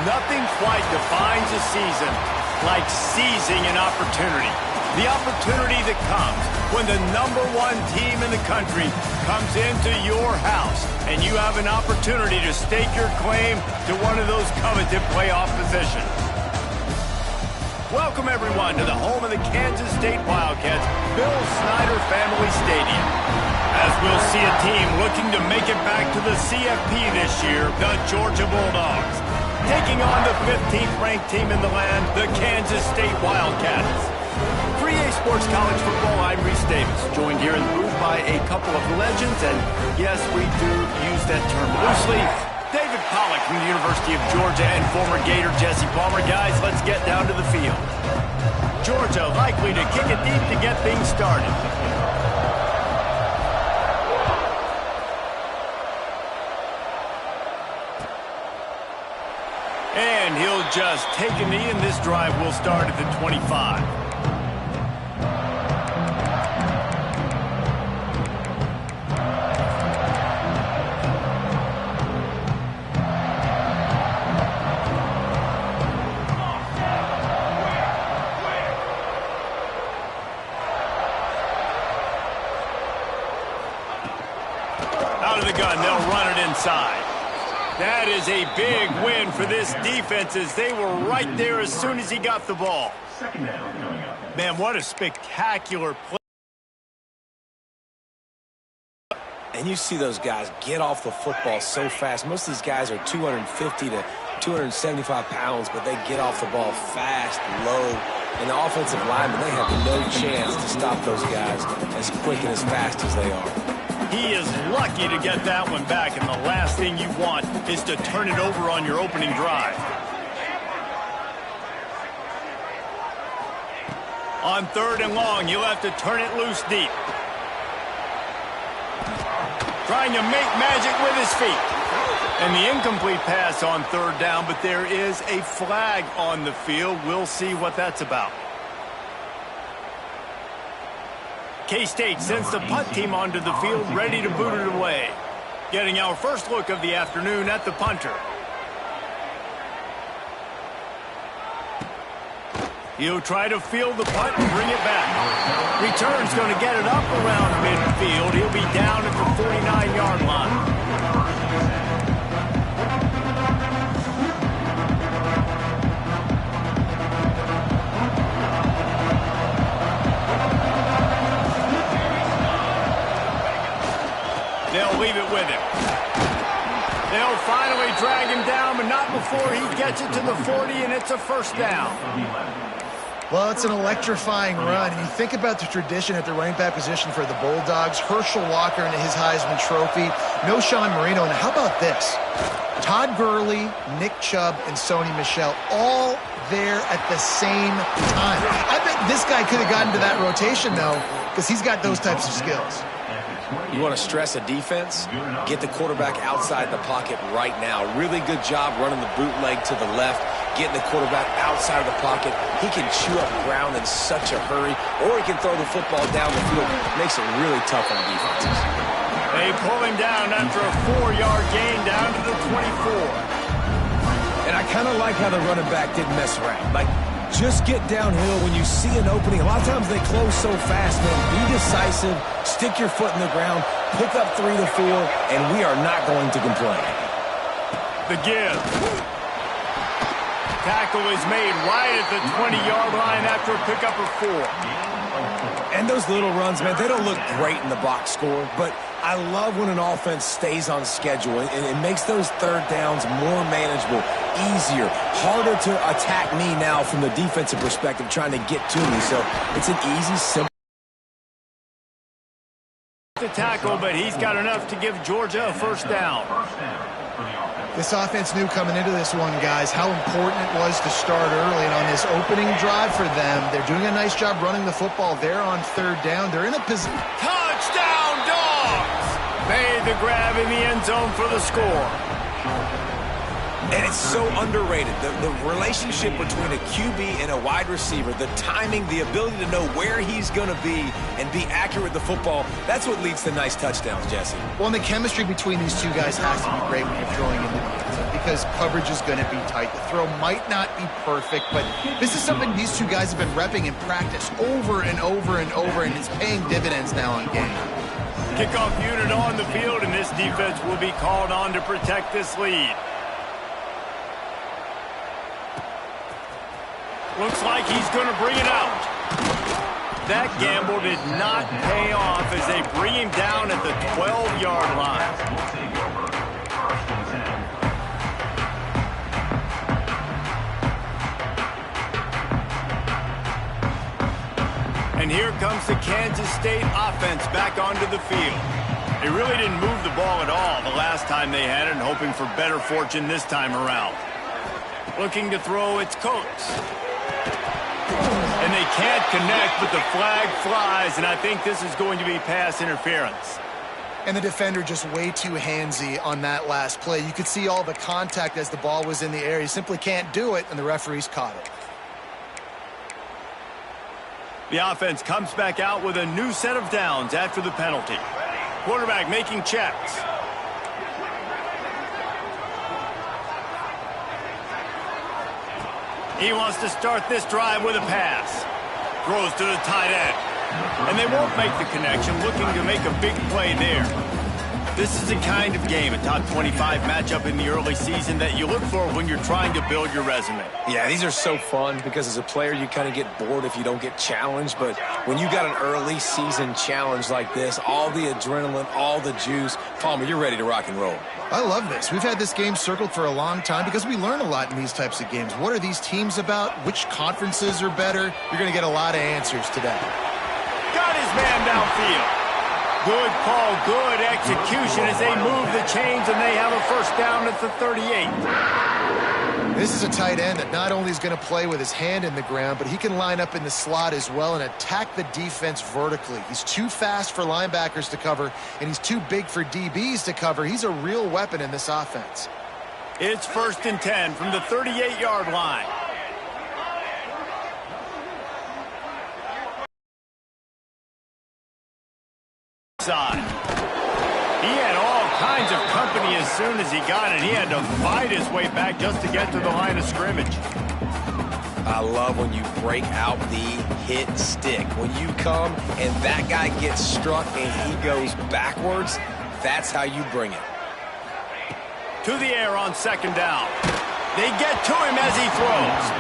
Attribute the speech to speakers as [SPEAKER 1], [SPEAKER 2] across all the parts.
[SPEAKER 1] Nothing quite defines a season like seizing an opportunity. The opportunity that comes when the #1 team in the country comes into your house and you have an opportunity to stake your claim to one of those coveted playoff positions. Welcome, everyone, to the home of the Kansas State Wildcats, Bill Snyder Family Stadium. As we'll see a team looking to make it back to the CFP this year, the Georgia Bulldogs, taking on the 15th-ranked team in the land, the Kansas State Wildcats. For EA Sports College Football, I'm Reese Davis, joined here in the booth by a couple of legends, and yes, we do use that term loosely. David Pollack from the University of Georgia and former Gator Jesse Palmer. Guys, let's get down to the field. Georgia likely to kick it deep to get things started. And he'll just take a knee, and this drive will start at the 25. Out of the gun, they'll run it inside. That is a big win for this defense as they were right there as soon as he got the ball. Man, what a spectacular play.
[SPEAKER 2] And you see those guys get off the football so fast. Most of these guys are 250 to 275 pounds, but they get off the ball fast, low. And the offensive linemen, they have no chance to stop those guys as quick and as fast as they are.
[SPEAKER 1] He is lucky to get that one back, and the last thing you want is to turn it over on your opening drive. On 3rd and long, you'll have to turn it loose deep. Trying to make magic with his feet. And the incomplete pass on 3rd down, but there is a flag on the field. We'll see what that's about. K-State sends the punt team onto the field, ready to boot it away. Getting our first look of the afternoon at the punter. He'll try to field the punt and bring it back. Return's going to get it up around midfield. He'll be down at the 49-yard line. They'll leave it with him. They'll finally drag him down, but not before he gets it to the 40, and it's a first down.
[SPEAKER 3] Well, it's an electrifying run. And you think about the tradition at the running back position for the Bulldogs. Herschel Walker into his Heisman Trophy. No Sean Marino. And how about this? Todd Gurley, Nick Chubb, and Sony Michel all there at the same time. I bet this guy could have gotten to that rotation, though, because he's got those types of skills.
[SPEAKER 2] You want to stress a defense? Get the quarterback outside the pocket right now. Really good job running the bootleg to the left, getting the quarterback outside of the pocket. He can chew up ground in such a hurry, or he can throw the football down the field. Makes it really tough on defenses.
[SPEAKER 1] They pull him down after a 4-yard gain down to the 24.
[SPEAKER 4] And I kind of like how the running back didn't mess around. Like, just get downhill when you see an opening. A lot of times they close so fast, man. Be decisive, stick your foot in the ground, pick up 3 to 4, and we are not going to complain.
[SPEAKER 1] The give. Tackle is made right at the 20-yard line after a pickup of 4.
[SPEAKER 4] And those little runs, man, they don't look great in the box score, but I love when an offense stays on schedule, and it makes those 3rd downs more manageable, easier, harder to attack me now from the defensive perspective trying to get to me. So it's an easy, simple.
[SPEAKER 1] The tackle, but he's got enough to give Georgia a first down.
[SPEAKER 3] This offense knew coming into this one, guys, how important it was to start early. And on this opening drive for them, they're doing a nice job running the football. They're on 3rd down. They're in a position.
[SPEAKER 1] Touchdown, Dogs! Made the grab in the end zone for the score.
[SPEAKER 2] And it's so underrated. The relationship between a QB and a wide receiver, the timing, the ability to know where he's going to be and be accurate with the football, that's what leads to nice touchdowns, Jesse.
[SPEAKER 3] Well, and the chemistry between these two guys has to be great when you're throwing into the end zone. because coverage is going to be tight. The throw might not be perfect, but this is something these two guys have been repping in practice over and over and over, and it's paying dividends now in game.
[SPEAKER 1] Kickoff unit on the field, and this defense will be called on to protect this lead. Looks like he's going to bring it out. That gamble did not pay off as they bring him down at the 12-yard line. And here comes the Kansas State offense back onto the field. They really didn't move the ball at all the last time they had it, and hoping for better fortune this time around. Looking to throw, it's Coates. And they can't connect, but the flag flies, and I think this is going to be pass interference.
[SPEAKER 3] And the defender just way too handsy on that last play. You could see all the contact as the ball was in the air. He simply can't do it, and the referees caught it.
[SPEAKER 1] The offense comes back out with a new set of downs after the penalty. Quarterback making checks. He wants to start this drive with a pass. Throws to the tight end. And they won't make the connection, looking to make a big play there. This is the kind of game, a top 25 matchup in the early season, that you look for when you're trying to build your resume.
[SPEAKER 2] Yeah, these are so fun because as a player, you kind of get bored if you don't get challenged. But when you got an early season challenge like this, all the adrenaline, all the juice, Palmer, you're ready to rock and roll.
[SPEAKER 3] I love this. We've had this game circled for a long time because we learn a lot in these types of games. What are these teams about? Which conferences are better? You're going to get a lot of answers today.
[SPEAKER 1] Got his man downfield. Good call, good execution as they move the chains, and they have a first down at the 38.
[SPEAKER 3] This is a tight end that not only is going to play with his hand in the ground, but he can line up in the slot as well and attack the defense vertically. He's too fast for linebackers to cover, and he's too big for DBs to cover. He's a real weapon in this offense.
[SPEAKER 1] It's 1st and 10 from the 38-yard line. Side. He had all kinds of company as soon as he got it. He had to fight his way back just to get to the line of scrimmage.
[SPEAKER 2] I love when you break out the hit stick. When you come and that guy gets struck and he goes backwards, that's how you bring it.
[SPEAKER 1] To the air on 2nd down. They get to him as he throws.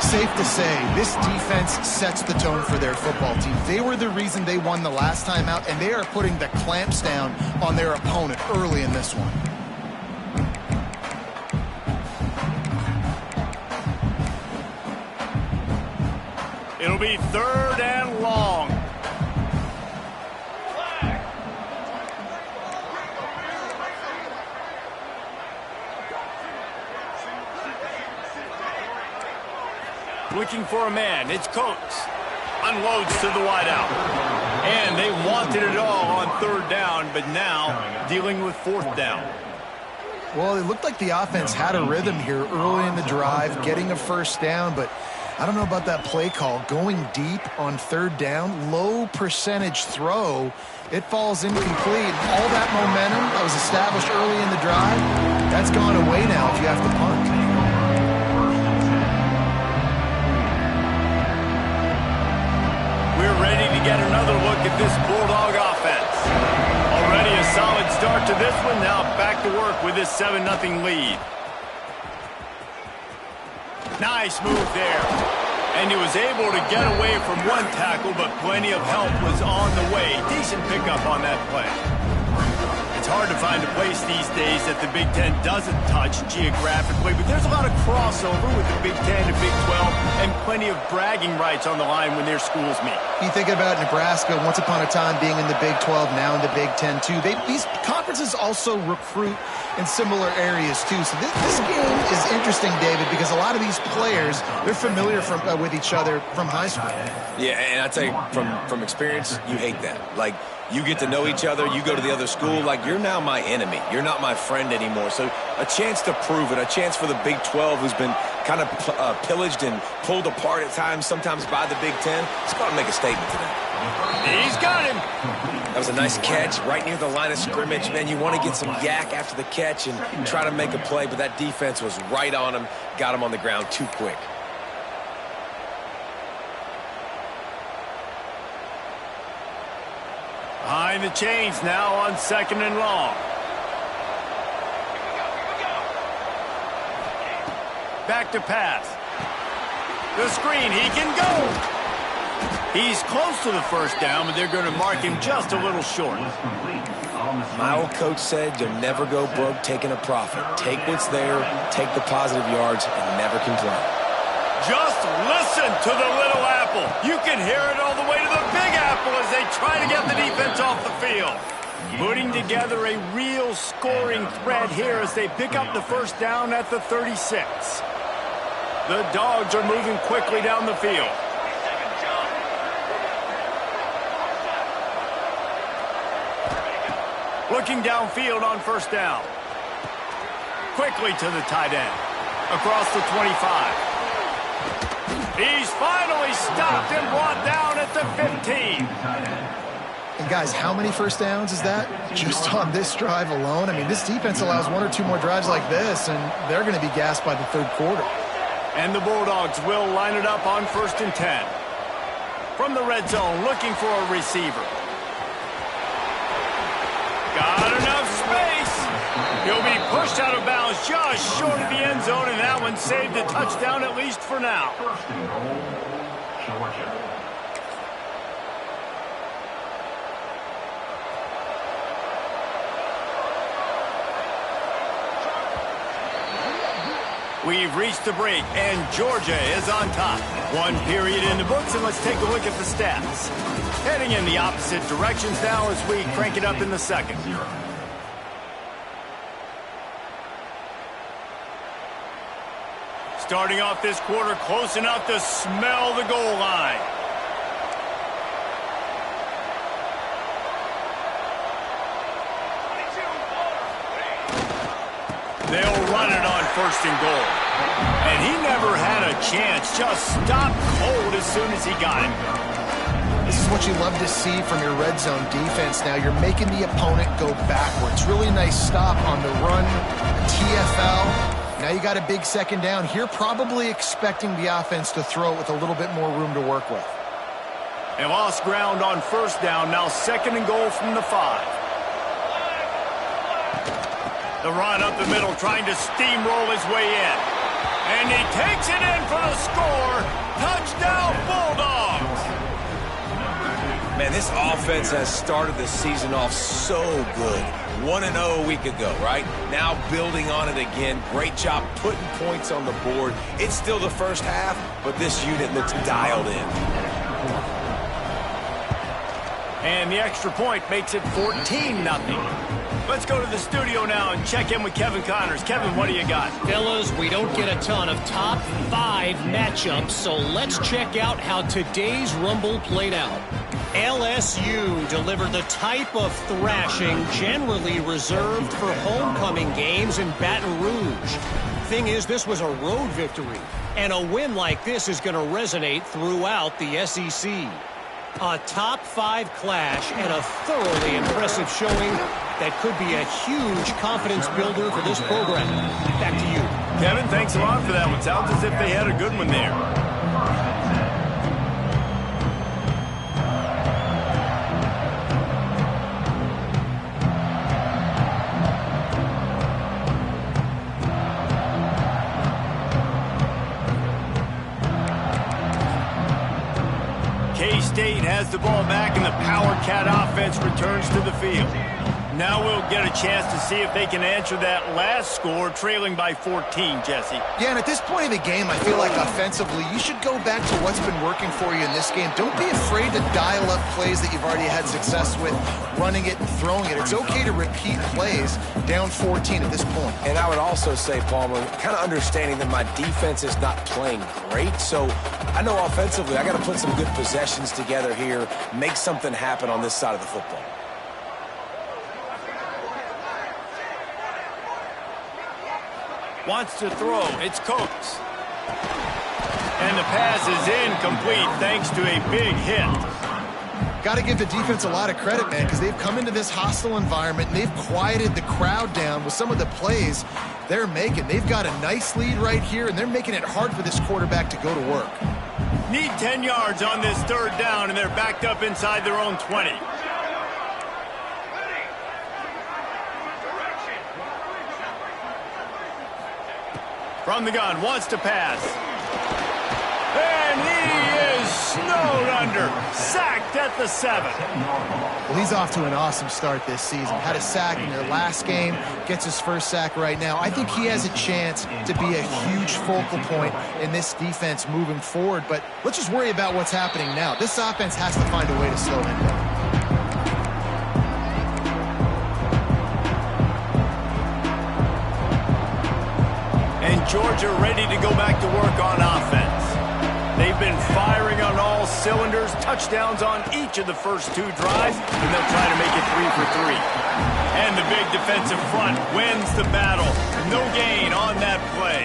[SPEAKER 3] Safe to say, this defense sets the tone for their football team. They were the reason they won the last time out, and they are putting the clamps down on their opponent early in this one.
[SPEAKER 1] It'll be 3rd and long. Looking for a man. It's Coates. Unloads to the wideout. And they wanted it all on 3rd down, but now dealing with 4th down.
[SPEAKER 3] Well, it looked like the offense had a rhythm here early in the drive, getting a first down, but I don't know about that play call. Going deep on 3rd down, low percentage throw, it falls incomplete. All that momentum that was established early in the drive, that's gone away now if you have to punt.
[SPEAKER 1] We're ready to get another look at this Bulldog offense. Already a solid start to this one. Now back to work with this 7-0 lead. Nice move there. And he was able to get away from one tackle, but plenty of help was on the way. Decent pickup on that play. It's hard to find a place these days that the Big Ten doesn't touch geographically, but there's a lot of crossover with the Big Ten and Big 12 and plenty of bragging rights on the line when their schools meet.
[SPEAKER 3] You think about Nebraska, once upon a time being in the Big 12, now in the Big 10 too. These conferences also recruit in similar areas too. So this game is interesting, David, because a lot of these players, they're familiar with each other from high school.
[SPEAKER 2] Yeah, and I tell you, from experience, you hate that. Like, you get to know each other, you go to the other school, like, you're now my enemy. You're not my friend anymore. So a chance to prove it, a chance for the Big 12, who's been kind of pillaged and pulled apart at times, sometimes by the Big 10. It's got to make a statement today.
[SPEAKER 1] He's got him.
[SPEAKER 2] That was a nice catch right near the line of scrimmage. Man, you want to get some yak after the catch and try to make a play, but that defense was right on him, got him on the ground too quick.
[SPEAKER 1] Behind the chains now on 2nd and long. Back to pass. The screen, he can go. He's close to the first down, but they're going to mark him just a little short.
[SPEAKER 2] My old coach said you'll never go broke taking a profit. Take what's there, take the positive yards, and never complain.
[SPEAKER 1] Just listen to the little apple. You can hear it all the way to the big apple as they try to get the defense off the field. Putting together a real scoring threat here as they pick up the first down at the 36. The Dogs are moving quickly down the field. Looking downfield on first down. Quickly to the tight end. Across the 25. He's finally stopped and brought down at the 15.
[SPEAKER 3] And guys, how many first downs is that just on this drive alone? I mean, this defense allows 1 or 2 more drives like this, and they're going to be gassed by the third quarter.
[SPEAKER 1] And the Bulldogs will line it up on 1st and 10. From the red zone, looking for a receiver. Got enough space. He'll be pushed out of bounds just short of the end zone, and that one saved a touchdown at least for now. We've reached the break, and Georgia is on top. 1 period in the books, and let's take a look at the stats. Heading in the opposite directions now as we crank it up in the second. Starting off this quarter close enough to smell the goal line. They'll run it on 1st and goal. And he never had a chance, just stopped cold as soon as he got it.
[SPEAKER 3] This is what you love to see from your red zone defense now. You're making the opponent go backwards. Really nice stop on the run, TFL. Now you got a big second down here, probably expecting the offense to throw it with a little bit more room to work with.
[SPEAKER 1] And lost ground on first down, now 2nd and goal from the 5. The run up the middle, trying to steamroll his way in. And he takes it in for the score. Touchdown, Bulldogs!
[SPEAKER 2] Man, this offense has started the season off so good. 1-0 a week ago, right? Now building on it again. Great job putting points on the board. It's still the first half, but this unit looks dialed in.
[SPEAKER 1] And the extra point makes it 14-0. Let's go to the studio now and check in with Kevin Connors. Kevin, what do you got?
[SPEAKER 5] Fellas, we don't get a ton of top 5 matchups, so let's check out how today's Rumble played out. LSU delivered the type of thrashing generally reserved for homecoming games in Baton Rouge. Thing is, this was a road victory, and a win like this is going to resonate throughout the SEC. A top 5 clash and a thoroughly impressive showing that could be a huge confidence builder for this program. Back to you.
[SPEAKER 1] Kevin, thanks a lot for that one. Sounds as if they had a good one there. K-State has the ball back, and the Power Cat offense returns to the field. Now we'll get a chance to see if they can answer that last score, trailing by 14, Jesse.
[SPEAKER 3] Yeah, and at this point of the game, I feel like offensively, you should go back to what's been working for you in this game. Don't be afraid to dial up plays that you've already had success with, running it and throwing it. It's okay to repeat plays down 14 at this point.
[SPEAKER 2] And I would also say, Palmer, kind of understanding that my defense is not playing great, so I know offensively I got to put some good possessions together here, make something happen on this side of the football.
[SPEAKER 1] Wants to throw. It's Coates. And the pass is incomplete thanks to a big hit.
[SPEAKER 3] Got to give the defense a lot of credit, man, because they've come into this hostile environment and they've quieted the crowd down with some of the plays they're making. They've got a nice lead right here, and they're making it hard for this quarterback to go to work.
[SPEAKER 1] Need 10 yards on this third down, and they're backed up inside their own 20. From the gun, wants to pass. And he is snowed under. Sacked at the 7.
[SPEAKER 3] Well, he's off to an awesome start this season. Had a sack in their last game, gets his first sack right now. I think he has a chance to be a huge focal point in this defense moving forward. But let's just worry about what's happening now. This offense has to find a way to slow him down.
[SPEAKER 1] And Georgia ready to go back to work on offense. They've been firing on all cylinders, touchdowns on each of the first 2 drives, and they'll try to make it 3 for 3. And the big defensive front wins the battle. No gain on that play.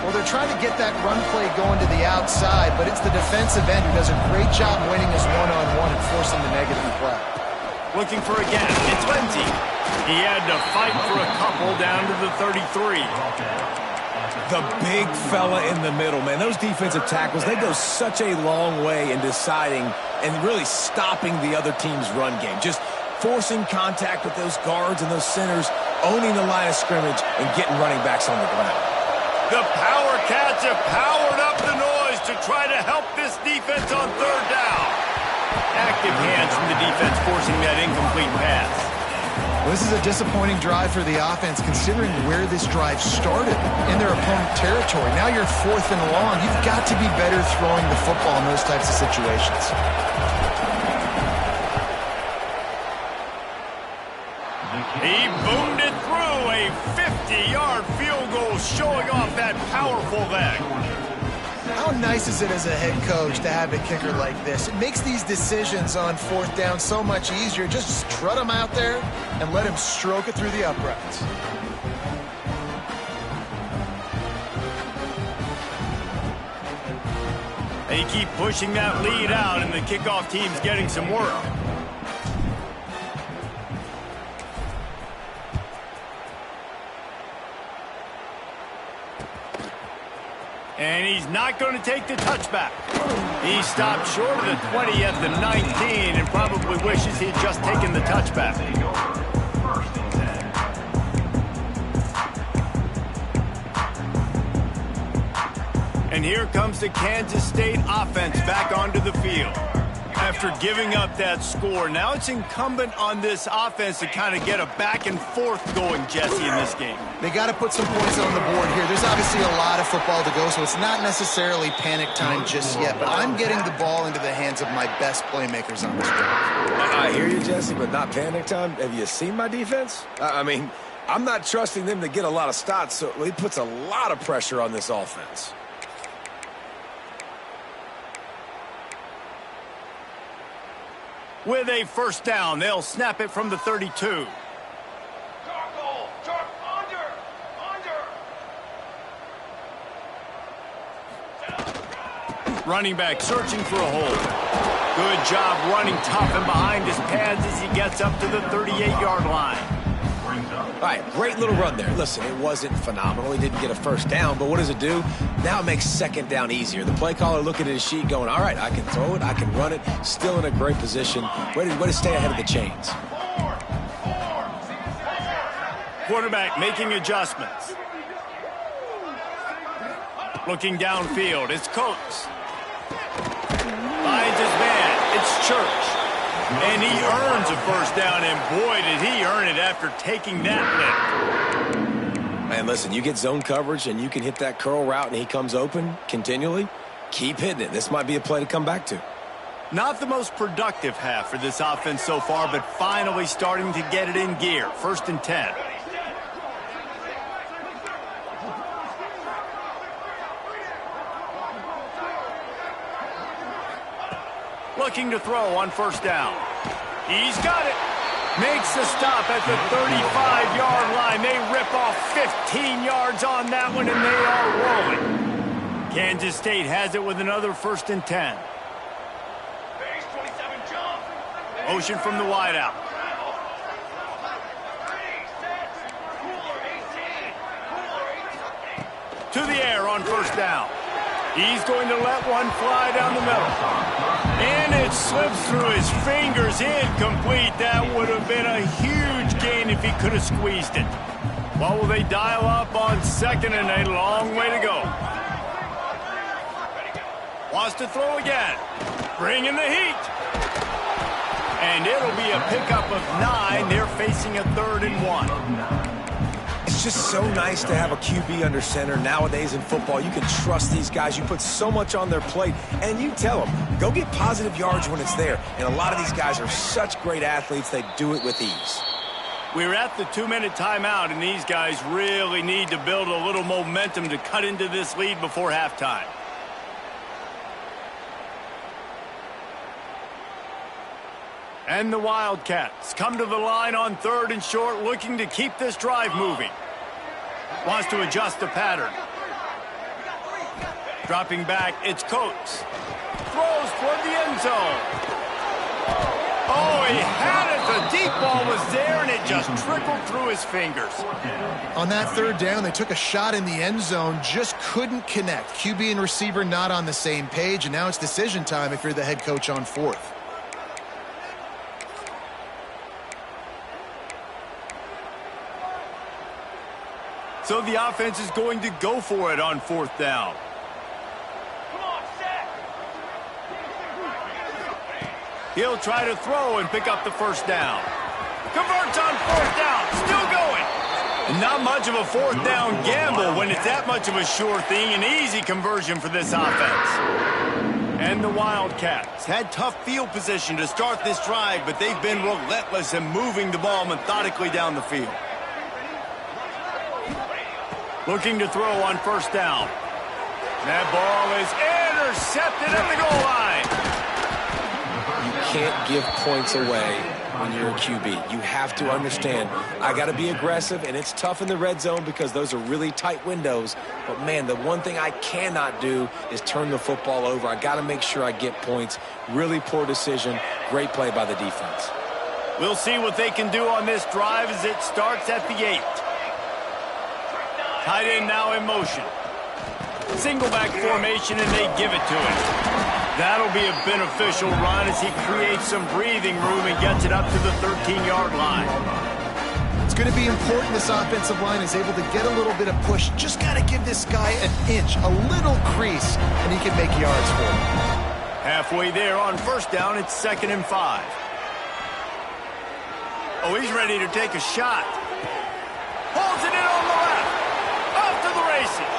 [SPEAKER 3] Well, they're trying to get that run play going to the outside, but it's the defensive end who does a great job winning his one-on-one and forcing the negative play.
[SPEAKER 1] Looking for a gap. It's Lindsey. He had to fight for a couple down to the 33.
[SPEAKER 4] The big fella in the middle, man. Those defensive tackles, they go such a long way in deciding and really stopping the other team's run game. Just forcing contact with those guards and those centers, owning the line of scrimmage, and getting running backs on the ground.
[SPEAKER 1] The Power Cats have powered up the noise to try to help this defense on third down. Active hands from the defense forcing that incomplete pass.
[SPEAKER 3] Well, this is a disappointing drive for the offense considering where this drive started in their opponent territory. Now you're 4th and long. You've got to be better throwing the football in those types of situations.
[SPEAKER 1] He boomed it through a 50-yard field goal showing off that powerful leg.
[SPEAKER 3] How nice is it as a head coach to have a kicker like this? It makes these decisions on 4th down so much easier. Just strut him out there and let him stroke it through the uprights.
[SPEAKER 1] They keep pushing that lead out, and the kickoff team's getting some work. And he's not going to take the touchback. He stopped short of the 20 at the 19 and probably wishes he'd just taken the touchback. And here comes the Kansas State offense back onto the field. After giving up that score, now it's incumbent on this offense to kind of get a back and forth going, Jesse, in this game.
[SPEAKER 3] They got to put some points on the board here. There's obviously a lot of football to go, so it's not necessarily panic time just yet, but I'm getting the ball into the hands of my best playmakers on this drive.
[SPEAKER 4] I hear you, Jesse, but not panic time. Have you seen my defense? I mean, I'm not trusting them to get a lot of stops, so it puts a lot of pressure on this offense.
[SPEAKER 1] With a first down, they'll snap it from the 32. Running back searching for a hole. Good job running tough and behind his pads as he gets up to the 38-yard line.
[SPEAKER 4] All right, great little run there. Listen, it wasn't phenomenal. He didn't get a first down, but what does it do? Now it makes second down easier. The play caller looking at his sheet going, all right, I can throw it, I can run it, still in a great position, ready to stay ahead of the chains.
[SPEAKER 1] Quarterback making adjustments. Looking downfield, it's Coates. Finds his man, it's Church. And he earns a first down, and boy, did he earn it after taking that lift.
[SPEAKER 4] Man, listen, you get zone coverage and you can hit that curl route and he comes open continually. Keep hitting it. This might be a play to come back to.
[SPEAKER 1] Not the most productive half for this offense so far, but finally starting to get it in gear. 1st and 10. Looking to throw on first down. He's got it. Makes the stop at the 35-yard line. They rip off 15 yards on that one, and they are rolling. Kansas State has it with another 1st and 10. Motion from the wideout. To the air on first down. He's going to let one fly down the middle. And it slips through his fingers. Incomplete. That would have been a huge gain if he could have squeezed it. What will they dial up on second and a long way to go? Wants to throw again. Bring in the heat. And it'll be a pickup of 9. They're facing a 3rd and 1.
[SPEAKER 4] It's just so nice to have a QB under center. Nowadays in football, you can trust these guys. You put so much on their plate, and you tell them, go get positive yards when it's there. And a lot of these guys are such great athletes, they do it with ease.
[SPEAKER 1] We're at the 2-minute timeout, and these guys really need to build a little momentum to cut into this lead before halftime. And the Wildcats come to the line on 3rd and short, looking to keep this drive moving. Wants to adjust the pattern. Dropping back, it's Coates. Throws toward the end zone. Oh, he had it. The deep ball was there, and it just trickled through his fingers.
[SPEAKER 3] On that 3rd down, they took a shot in the end zone, just couldn't connect. QB and receiver not on the same page, and now it's decision time if you're the head coach on 4th.
[SPEAKER 1] So the offense is going to go for it on 4th down. He'll try to throw and pick up the 1st down. Converts on 4th down. Still going. Not much of a 4th down gamble when it's that much of a sure thing. An easy conversion for this offense. And the Wildcats had tough field position to start this drive, but they've been relentless in moving the ball methodically down the field. Looking to throw on 1st down. That ball is intercepted at the goal line.
[SPEAKER 2] You can't give points away when you're a QB. You have to understand, I got to be aggressive, and it's tough in the red zone because those are really tight windows. But, man, the one thing I cannot do is turn the football over. I got to make sure I get points. Really poor decision. Great play by the defense.
[SPEAKER 1] We'll see what they can do on this drive as it starts at the 8. Tight end now in motion. Single back formation, and they give it to him. That'll be a beneficial run as he creates some breathing room and gets it up to the 13-yard line.
[SPEAKER 3] It's going to be important this offensive line is able to get a little bit of push. Just got to give this guy an inch, a little crease, and he can make yards for him.
[SPEAKER 1] Halfway there on 1st down, it's 2nd and 5. Oh, he's ready to take a shot. Holds it in on the left. Off to the races.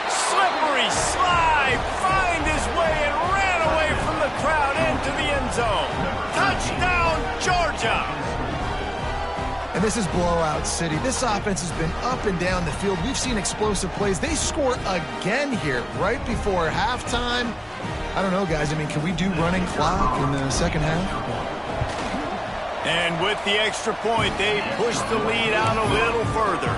[SPEAKER 1] Slippery slide. Find his way and ran away from the crowd into the end zone. Touchdown, Georgia.
[SPEAKER 3] And this is blowout city. This offense has been up and down the field. We've seen explosive plays. They score again here right before halftime. I don't know, guys. I mean, can we do running clock in the second half?
[SPEAKER 1] And with the extra point, they push the lead out a little further.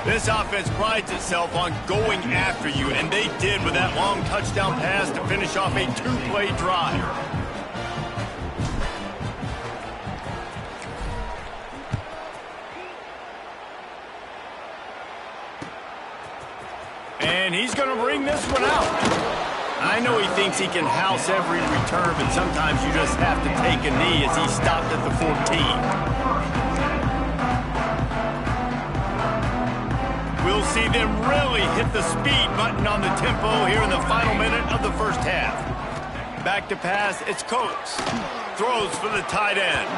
[SPEAKER 1] This offense prides itself on going after you, and they did with that long touchdown pass to finish off a 2-play drive. And he's going to bring this one out. I know he thinks he can house every return, but sometimes you just have to take a knee as he stopped at the 14. We'll see them really hit the speed button on the tempo here in the final minute of the first half. Back to pass, it's Coates. Throws for the tight end.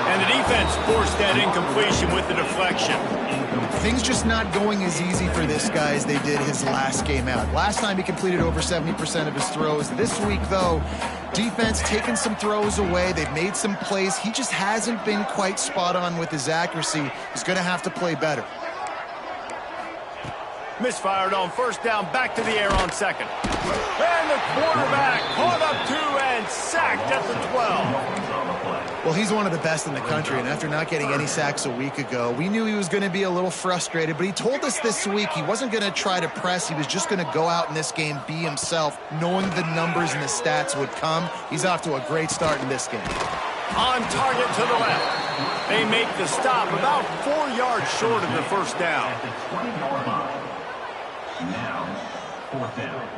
[SPEAKER 1] And the defense forced that incompletion with the deflection.
[SPEAKER 3] Things just not going as easy for this guy as they did his last game out. Last time he completed over 70% of his throws. This week, though, defense taking some throws away. They've made some plays. He just hasn't been quite spot on with his accuracy. He's going to have to play better.
[SPEAKER 1] Misfired on 1st down, back to the air on 2nd. And the quarterback caught up 2 and sacked at the 12.
[SPEAKER 3] Well, he's one of the best in the country, and after not getting any sacks a week ago, we knew he was going to be a little frustrated, but he told us this week he wasn't going to try to press. He was just going to go out in this game, be himself, knowing the numbers and the stats would come. He's off to a great start in this game.
[SPEAKER 1] On target to the left. They make the stop about 4 yards short of the first down.
[SPEAKER 6] At the 20-yard line. Now, fourth down.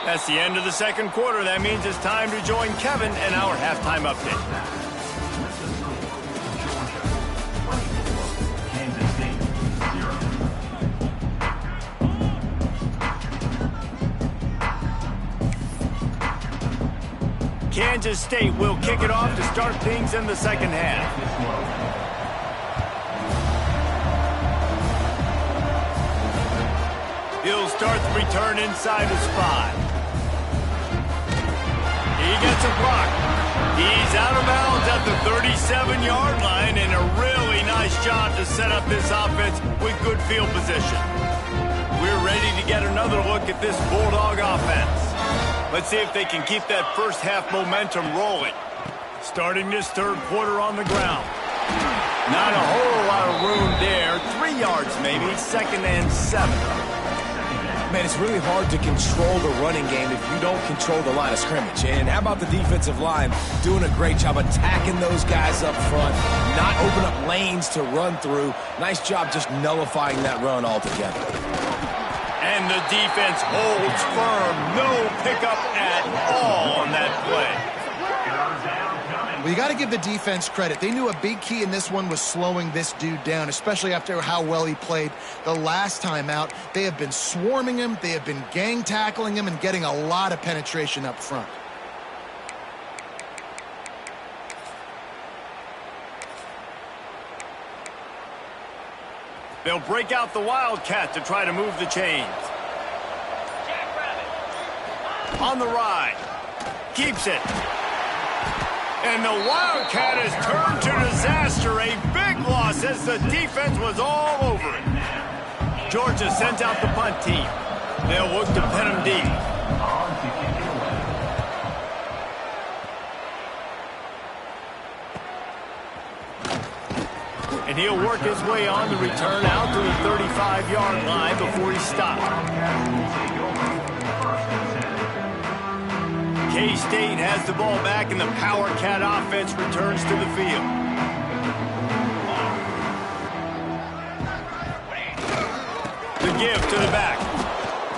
[SPEAKER 1] That's the end of the second quarter. That means it's time to join Kevin in our halftime update.
[SPEAKER 6] Kansas State, 0.
[SPEAKER 1] Kansas State will kick it off to start things in the second half. He'll start the return inside his 5. He gets a block. He's out of bounds at the 37-yard line, and a really nice job to set up this offense with good field position. We're ready to get another look at this Bulldog offense. Let's see if they can keep that first half momentum rolling. Starting this third quarter on the ground. Not a whole lot of room there. 3 yards maybe, 2nd and 7.
[SPEAKER 4] Man, it's really hard to control the running game if you don't control the line of scrimmage. And how about the defensive line doing a great job attacking those guys up front, not open up lanes to run through. Nice job just nullifying that run altogether.
[SPEAKER 1] And the defense holds firm. No pickup at all on that play.
[SPEAKER 3] Well, you got to give the defense credit. They knew a big key in this one was slowing this dude down, especially after how well he played the last time out. They have been swarming him. They have been gang tackling him and getting a lot of penetration up front.
[SPEAKER 1] They'll break out the Wildcat to try to move the chains. On the ride. Keeps it. And the Wildcat has turned to disaster. A big loss as the defense was all over it. Georgia sends out the punt team. They'll look to pin him deep. And he'll work his way on the return out to the 35-yard line before he stopped. K-State has the ball back, and the Power Cat offense returns to the field. The give to the back.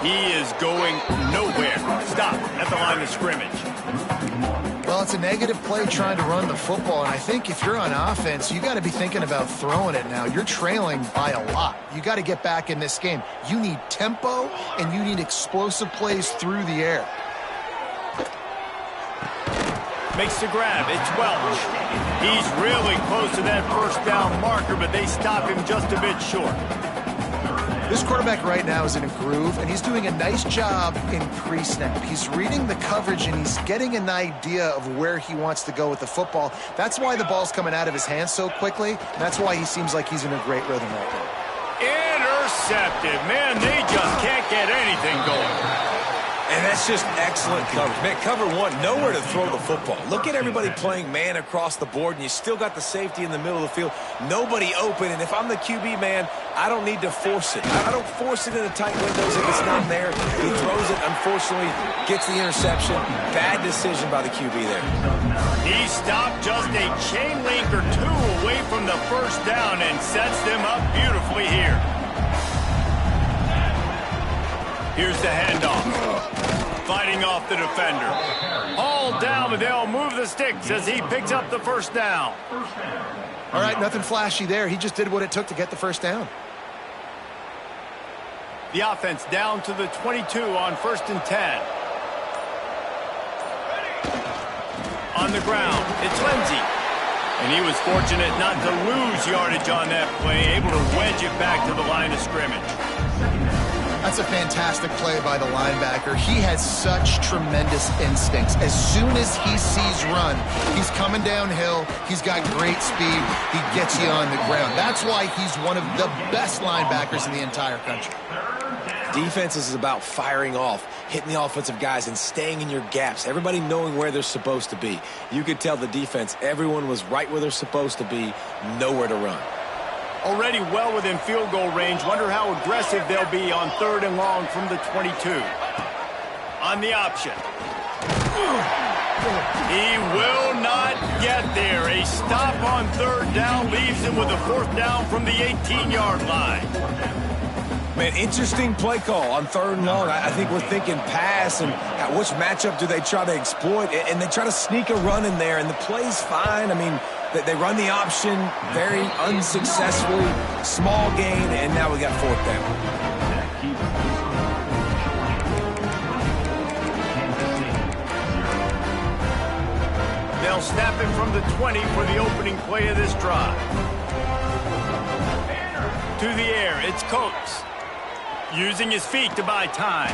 [SPEAKER 1] He is going nowhere. Stop at the line of scrimmage.
[SPEAKER 3] Well, it's a negative play trying to run the football, and I think if you're on offense, you got to be thinking about throwing it now. You're trailing by a lot. You got to get back in this game. You need tempo, and you need explosive plays through the air.
[SPEAKER 1] Makes the grab. It's Welch. He's really close to that first down marker, but they stop him just a bit short.
[SPEAKER 3] This quarterback right now is in a groove, and he's doing a nice job in pre-snap. He's reading the coverage, and he's getting an idea of where he wants to go with the football. That's why the ball's coming out of his hands so quickly, and that's why he seems like he's in a great rhythm right now.
[SPEAKER 1] Intercepted. Man, they just can't get anything going.
[SPEAKER 4] And that's just excellent coverage. Man, cover one, nowhere to throw the football. Look at everybody playing man across the board, and you still got the safety in the middle of the field. Nobody open, and if I'm the QB, man, I don't need to force it. I don't force it in the tight windows if it's not there. He throws it, unfortunately, gets the interception. Bad decision by the QB there.
[SPEAKER 1] He stopped just a chain link or two away from the first down and sets them up beautifully here. Here's the handoff. Fighting off the defender. All down, but they'll move the sticks as he picks up the first down.
[SPEAKER 3] All right, nothing flashy there. He just did what it took to get the first down.
[SPEAKER 1] The offense down to the 22 on 1st and 10. On the ground, it's Lindsey. And he was fortunate not to lose yardage on that play, able to wedge it back to the line of scrimmage.
[SPEAKER 3] That's a fantastic play by the linebacker. He has such tremendous instincts. As soon as he sees run, he's coming downhill. He's got great speed. He gets you on the ground. That's why he's one of the best linebackers in the entire country.
[SPEAKER 4] Defense is about firing off, hitting the offensive guys, and staying in your gaps. Everybody knowing where they're supposed to be. You could tell the defense, everyone was right where they're supposed to be, nowhere to run.
[SPEAKER 1] Already well within field goal range. Wonder how aggressive they'll be on 3rd and long from the 22. On the option. He will not get there. A stop on 3rd down leaves him with a 4th down from the 18-yard line.
[SPEAKER 4] Man, interesting play call on 3rd and long. I think we're thinking pass, and which matchup do they try to exploit? And they try to sneak a run in there, and the play's fine. I mean, they run the option very unsuccessfully, small gain, and now we got 4th down.
[SPEAKER 1] They'll snap it from the 20 for the opening play of this drive. To the air, it's Coates. Using his feet to buy time.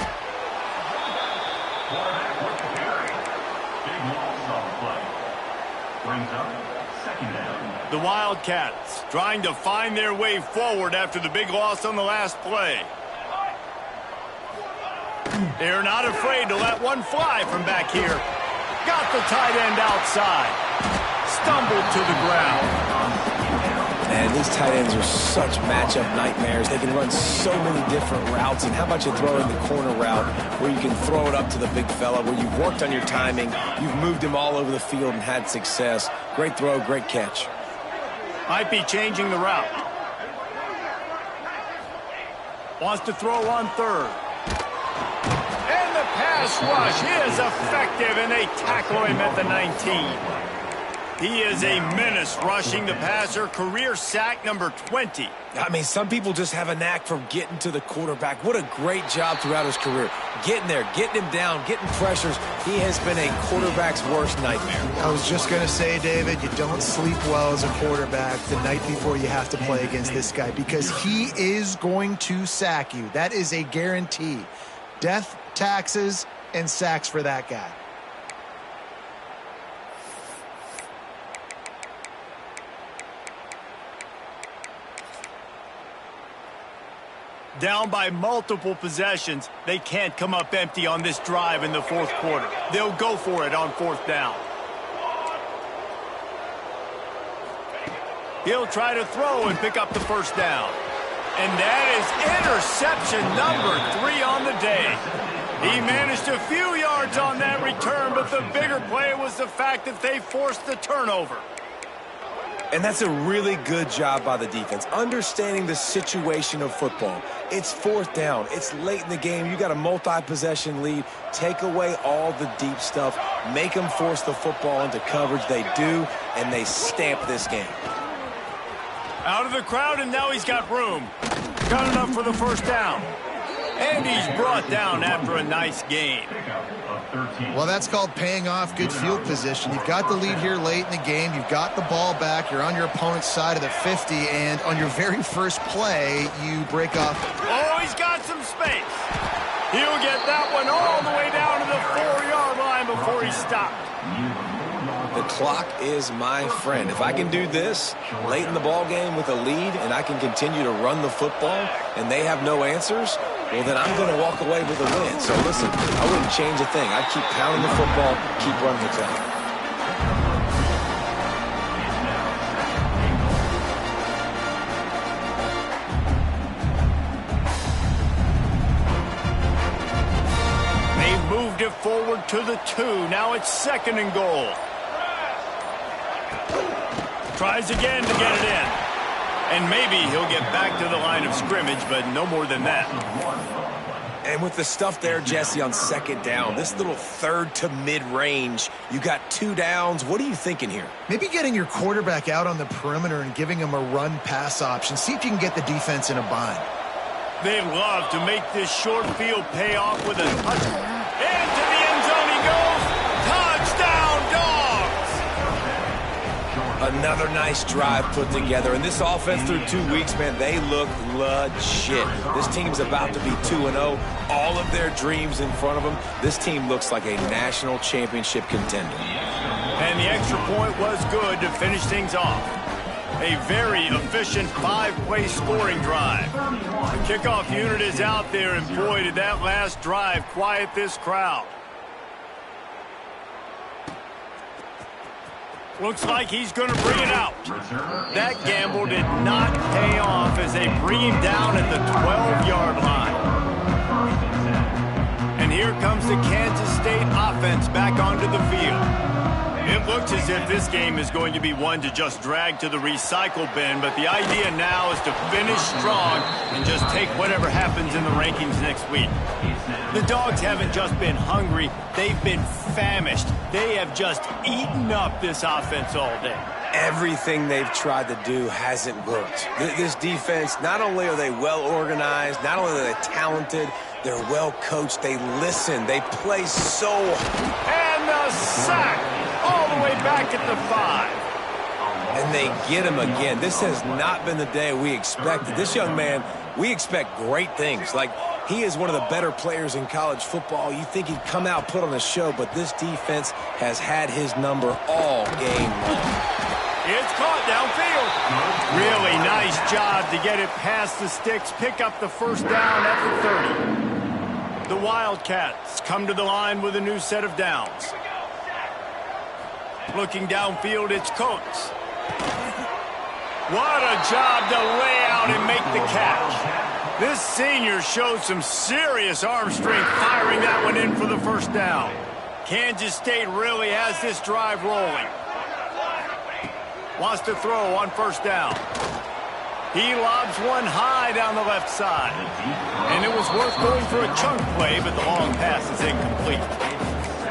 [SPEAKER 1] The Wildcats trying to find their way forward after the big loss on the last play. They're not afraid to let one fly from back here. Got the tight end outside. Stumbled to the ground.
[SPEAKER 4] Man, these tight ends are such matchup nightmares. They can run so many different routes. And how about you throw in the corner route where you can throw it up to the big fella, where you've worked on your timing, you've moved him all over the field and had success. Great throw, great catch.
[SPEAKER 1] Might be changing the route. Wants to throw on 3rd. And the pass rush is effective, and they tackle him at the 19. He is a menace rushing the passer. Career sack number 20.
[SPEAKER 4] I mean, some people just have a knack for getting to the quarterback. What a great job throughout his career. Getting there, getting him down, getting pressures. He has been a quarterback's worst nightmare.
[SPEAKER 3] I was just going to say, David, you don't sleep well as a quarterback the night before you have to play against this guy, because he is going to sack you. That is a guarantee. Death, taxes, and sacks for that guy.
[SPEAKER 1] Down by multiple possessions, they can't come up empty on this drive in the 4th quarter. They'll go for it on 4th down. He'll try to throw and pick up the 1st down. And that is interception number 3 on the day. He managed a few yards on that return, but the bigger play was the fact that they forced the turnover.
[SPEAKER 4] And that's a really good job by the defense, understanding the situation of football. It's 4th down. It's late in the game. You got a multi-possession lead. Take away all the deep stuff. Make them force the football into coverage. They do, and they stamp this game.
[SPEAKER 1] Out of the crowd, and now he's got room. Got enough for the 1st down. And he's brought down after a nice gain.
[SPEAKER 3] Well, that's called paying off good field position. You've got the lead here late in the game. You've got the ball back. You're on your opponent's side of the 50, and on your very first play, you break off.
[SPEAKER 1] Oh, he's got some space. He'll get that one all the way down to the 4-yard line before he stopped.
[SPEAKER 4] The clock is my friend. If I can do this late in the ball game with a lead, and I can continue to run the football, and they have no answers, well, then I'm going to walk away with a win. So, listen, I wouldn't change a thing. I'd keep pounding the football, keep running the clock.
[SPEAKER 1] They've moved it forward to the 2. Now it's 2nd and goal. Tries again to get it in. And maybe he'll get back to the line of scrimmage, but no more than that.
[SPEAKER 4] And with the stuff there, Jesse, on 2nd down, this little 3rd to mid-range, you got 2 downs. What are you thinking here?
[SPEAKER 3] Maybe getting your quarterback out on the perimeter and giving him a run-pass option. See if you can get the defense in a bind.
[SPEAKER 1] They love to make this short field pay off with a touch. Into the end zone he goes. Touchdown, Dogs!
[SPEAKER 4] Another nice drive put together. And this offense through 2 weeks, man, they look legit. This team's about to be 2-0. All of their dreams in front of them. This team looks like a national championship contender.
[SPEAKER 1] And the extra point was good to finish things off. A very efficient 5-play scoring drive. The kickoff unit is out there, and boy, did that last drive quiet this crowd. Looks like he's going to bring it out. That gamble did not pay off as they bring him down at the 12-yard line. And here comes the Kansas State offense back onto the field. It looks as if this game is going to be one to just drag to the recycle bin, but the idea now is to finish strong and just take whatever happens in the rankings next week. The Dogs haven't just been hungry, they've been famished. They have just eaten up this offense all day.
[SPEAKER 2] Everything they've tried to do hasn't worked. This defense, not only are they well organized, not only are they talented, they're well coached, they listen, they play so hard.
[SPEAKER 1] And the sack! All the way back at the 5.
[SPEAKER 2] And they get him again. This has not been the day we expected. This young man, we expect great things. Like, he is one of the better players in college football. You think he'd come out, put on a show, but this defense has had his number all game long.
[SPEAKER 1] It's caught downfield. Really nice job to get it past the sticks, pick up the first down at the 30. The Wildcats come to the line with a new set of downs. Looking downfield, it's Coates. What a job to lay out and make the catch. This senior showed some serious arm strength firing that one in for the first down. Kansas State really has this drive rolling. Wants to throw on first down. He lobs one high down the left side. And it was worth going for a chunk play, but the long pass is incomplete.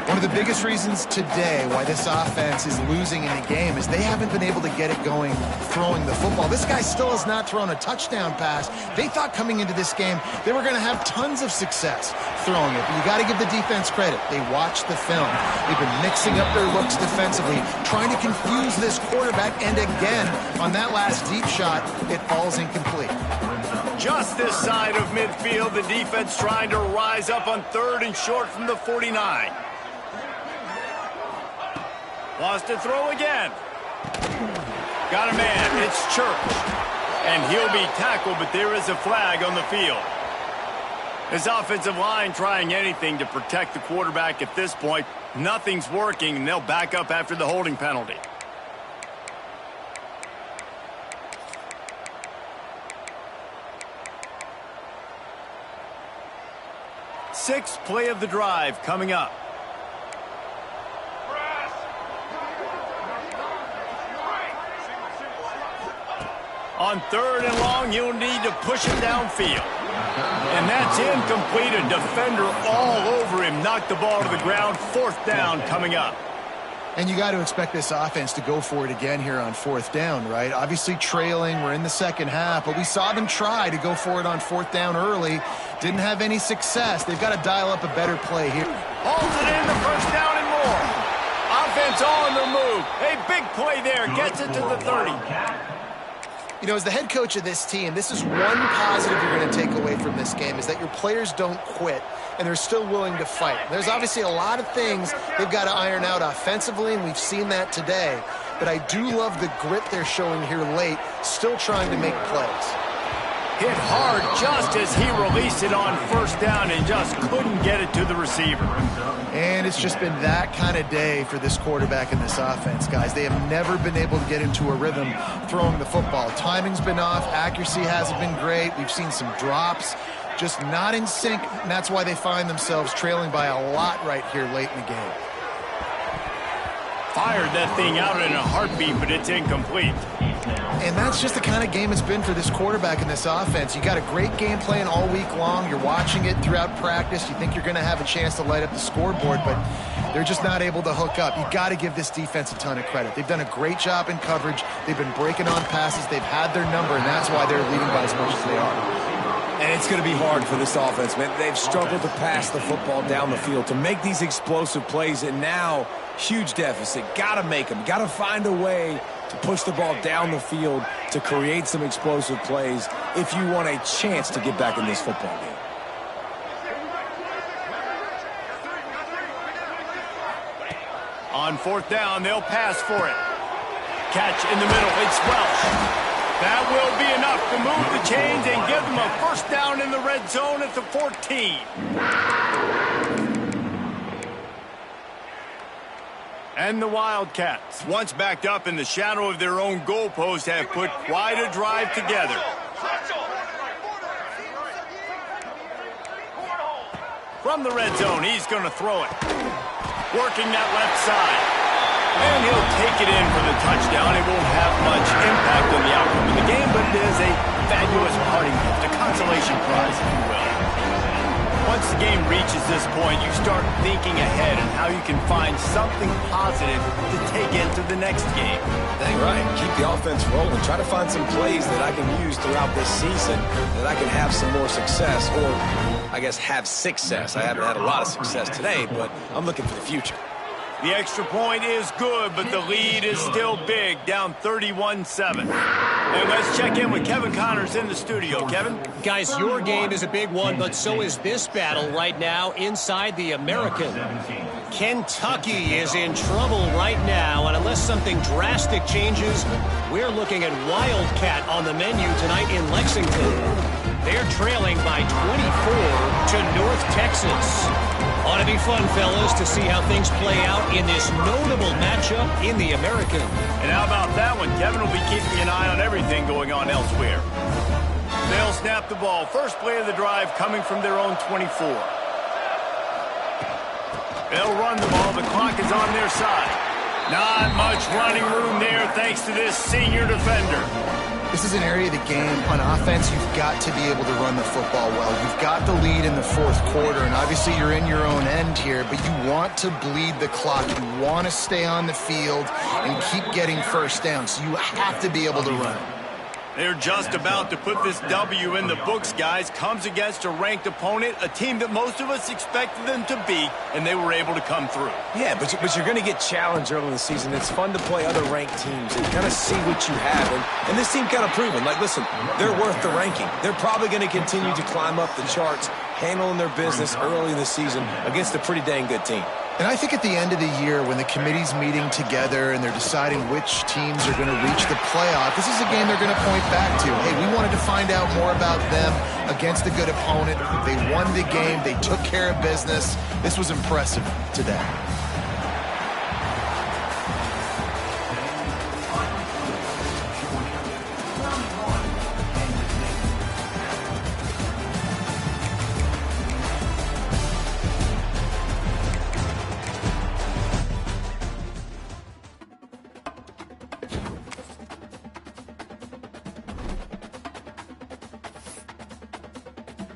[SPEAKER 3] One of the biggest reasons today why this offense is losing in the game is they haven't been able to get it going throwing the football. This guy still has not thrown a touchdown pass. They thought coming into this game they were going to have tons of success throwing it, but you got to give the defense credit. They watched the film. They've been mixing up their looks defensively, trying to confuse this quarterback, and again, on that last deep shot, it falls incomplete.
[SPEAKER 1] Just this side of midfield, the defense trying to rise up on 3rd and short from the 49. Wants to throw again. Got a man. It's Church. And he'll be tackled, but there is a flag on the field. This offensive line trying anything to protect the quarterback at this point. Nothing's working, and they'll back up after the holding penalty. Sixth play of the drive coming up. On 3rd and long, you'll need to push it downfield. And that's incomplete. A defender all over him. Knocked the ball to the ground. 4th down coming up.
[SPEAKER 3] And you got to expect this offense to go for it again here on 4th down, right? Obviously trailing. We're in the second half, but we saw them try to go for it on 4th down early. Didn't have any success. They've got to dial up a better play here.
[SPEAKER 1] Holds it in, the first down and more. Offense on the move. A big play there. Gets it to the 30.
[SPEAKER 3] You know, as the head coach of this team, this is one positive you're going to take away from this game, is that your players don't quit, and they're still willing to fight. There's obviously a lot of things they've got to iron out offensively, and we've seen that today. But I do love the grit they're showing here late, still trying to make plays.
[SPEAKER 1] Hit hard just as he released it on 1st down and just couldn't get it to the receiver.
[SPEAKER 3] And it's just been that kind of day for this quarterback and this offense, guys. They have never been able to get into a rhythm throwing the football. Timing's been off. Accuracy hasn't been great. We've seen some drops, just not in sync, and that's why they find themselves trailing by a lot right here late in the game.
[SPEAKER 1] Fired that thing out in a heartbeat, but it's incomplete.
[SPEAKER 3] And that's just the kind of game it's been for this quarterback and this offense. You got a great game plan all week long. You're watching it throughout practice. You think you're going to have a chance to light up the scoreboard, but they're just not able to hook up. You got to give this defense a ton of credit. They've done a great job in coverage. They've been breaking on passes. They've had their number, and that's why they're leading by as much as they are.
[SPEAKER 2] And it's going to be hard for this offense, man. They've struggled to pass the football down the field, to make these explosive plays, and now huge deficit. Got to make them. Got to find a way to push the ball down the field to create some explosive plays if you want a chance to get back in this football game.
[SPEAKER 1] On 4th down, they'll pass for it. Catch in the middle. It's Welsh. That will be enough to move the chains and give them a 1st down in the red zone at the 14. And the Wildcats, once backed up in the shadow of their own goalpost, have put quite a drive together. From the red zone, he's going to throw it. Working that left side. And he'll take it in for the touchdown. It won't have much impact on the outcome of the game, but it is a fabulous parting gift, a consolation prize, if you will. Once the game reaches this point, you start thinking ahead and how you can find something positive to take into the next game.
[SPEAKER 2] Dang right. Keep the offense rolling. Try to find some plays that I can use throughout this season that I can have some more success, or I guess have success. I haven't had a lot of success today, but I'm looking for the future.
[SPEAKER 1] The extra point is good, but the lead is still big, down 31-7. And let's check in with Kevin Connors in the studio. Kevin?
[SPEAKER 5] Guys, your game is a big one, but so is this battle right now inside the American. Kentucky is in trouble right now, and unless something drastic changes, we're looking at Wildcat on the menu tonight in Lexington. They're trailing by 24 to North Texas. Ought to be fun, fellas, to see how things play out in this notable matchup in the American.
[SPEAKER 1] And how about that one? Kevin will be keeping an eye on everything going on elsewhere. They'll snap the ball. First play of the drive coming from their own 24. They'll run the ball. The clock is on their side. Not much running room there thanks to this senior defender.
[SPEAKER 3] This is an area of the game. On offense, you've got to be able to run the football well. You've got the lead in the fourth quarter, and obviously you're in your own end here, but you want to bleed the clock. You want to stay on the field and keep getting first down, so you have to be able to run.
[SPEAKER 1] They're just about to put this W in the books, guys. Comes against a ranked opponent, a team that most of us expected them to beat, and they were able to come through.
[SPEAKER 2] Yeah, but you're going to get challenged early in the season. It's fun to play other ranked teams and kind of see what you have. And this team kind of proven, like, listen, they're worth the ranking. They're probably going to continue to climb up the charts, handling their business early in the season against a pretty dang good team.
[SPEAKER 3] And I think at the end of the year, when the committee's meeting together and they're deciding which teams are going to reach the playoff, this is a game they're going to point back to. Hey, we wanted to find out more about them against a good opponent. They won the game. They took care of business. This was impressive today.